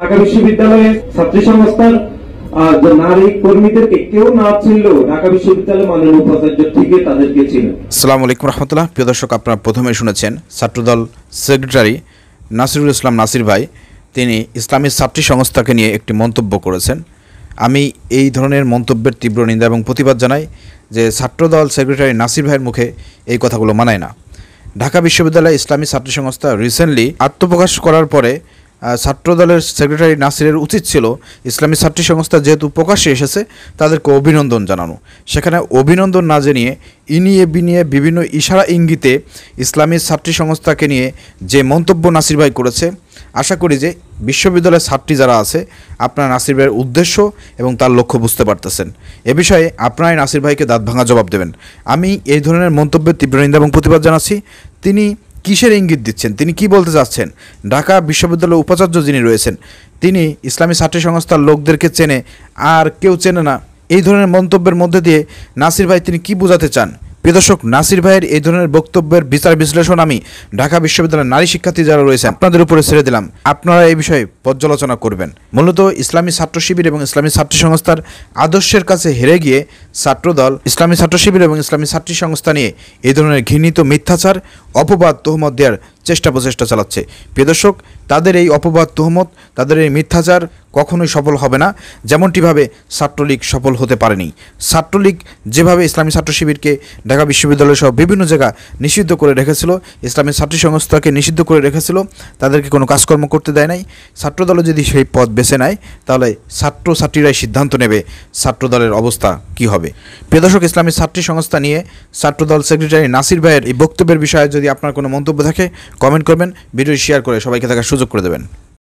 ঢাকা বিশ্ববিদ্যালয়ের ছাত্রী সংস্থার নারী কর্মীদেরকে কেউ না চিনলেও ঢাকা বিশ্ববিদ্যালয়ের মাননীয় উপাচার্য ঠিকই তাদেরকে চিনেন। আসসালামু আলাইকুম রহমতুল্লাহ। প্রিয় দর্শক, আপনারা প্রথমে শুনেছেন ছাত্রদল সেক্রেটারি নাসিরুল ইসলাম নাসির ভাই, তিনি ইসলামী ছাত্রী সংস্থাকে নিয়ে একটি মন্তব্য করেছেন। আমি এই ধরনের মন্তব্যের তীব্র নিন্দা এবং প্রতিবাদ জানাই যে ছাত্রদল সেক্রেটারি নাসির ভাইয়ের মুখে এই কথাগুলো মানায় না। ঢাকা বিশ্ববিদ্যালয় ইসলামী ছাত্রী সংস্থা রিসেন্টলি আত্মপ্রকাশ করার পরে ছাত্রদলের সেক্রেটারি নাসিরের উচিত ছিল ইসলামী ছাত্রী সংস্থা যেহেতু প্রকাশ্যে এসেছে তাদেরকে অভিনন্দন জানানো। সেখানে অভিনন্দন না জানিয়ে ইনিয়ে বিনিয়ে বিভিন্ন ইশারা ইঙ্গিতে ইসলামী ছাত্রী সংস্থাকে নিয়ে যে মন্তব্য নাসির ভাই করেছে, আশা করি যে বিশ্ববিদ্যালয়ের ছাত্রী যারা আছে আপনারা নাসির ভাইয়ের উদ্দেশ্য এবং তার লক্ষ্য বুঝতে পারতেছেন। এ বিষয়ে আপনারাই নাসির ভাইকে দাঁত ভাঙা জবাব দেবেন। আমি এই ধরনের মন্তব্যের তীব্র নিন্দা এবং প্রতিবাদ জানাচ্ছি। তিনি কিসের ইঙ্গিত দিচ্ছেন, তিনি কি বলতে চাচ্ছেন? ঢাকা বিশ্ববিদ্যালয়ের উপাচার্য যিনি রয়েছেন তিনি ইসলামী ছাত্রী সংস্থার লোকদেরকে চেনে, আর কেউ চেনে না। এই ধরনের মন্তব্যের মধ্যে দিয়ে নাসির ভাই তিনি কি বোঝাতে চান? প্রিয় দর্শক, নাসির ভাইয়ের এই ধরনের বক্তব্যের বিচার বিশ্লেষণ আমি ঢাকা বিশ্ববিদ্যালয়ের নারী শিক্ষার্থী যারা রয়েছে আপনাদের উপরে ছেড়ে দিলাম। আপনারা এই বিষয়ে পর্যালোচনা করবেন। মূলত ইসলামী ছাত্র শিবির এবং ইসলামী ছাত্রী সংস্থার আদর্শের কাছে হেরে গিয়ে ছাত্রদল ইসলামী ছাত্র শিবির এবং ইসলামী ছাত্রী সংস্থা নিয়ে এই ধরনের ঘৃণিত মিথ্যাচার, অপবাদ, তহমত দেওয়ার প্রচেষ্টা চালাচ্ছে। প্রিয় দর্শক, তাদের এই অপবাদ, তহমত, তাদের এই মিথ্যাচার কখনোই সফল হবে না। যেমনটিভাবে ছাত্রলীগ সফল হতে পারেনি। ছাত্রলীগ যেভাবে ইসলামী ছাত্র শিবিরকে ঢাকা বিশ্ববিদ্যালয় সহ বিভিন্ন জায়গা নিষিদ্ধ করে রেখেছিল, ইসলামী ছাত্রী সংস্থাকে নিষিদ্ধ করে রেখেছিল, তাদেরকে কোনো কাজকর্ম করতে দেয় নাই। ছাত্রদলও যদি সেই পথ বেছে নেয় তাহলে ছাত্রছাত্রীরাই সিদ্ধান্ত নেবে ছাত্রদলের অবস্থা কি হবে। প্রিয় দর্শক, ইসলামী ছাত্রী সংস্থা নিয়ে ছাত্রদল সেক্রেটারি নাসির ভাইয়ের এই বক্তব্যের বিষয়ে যদি আপনার কোনো মন্তব্য থাকে কমেন্ট করবেন, ভিডিও শেয়ার করে সবাইকে দেখার সুযোগ করে দেবেন।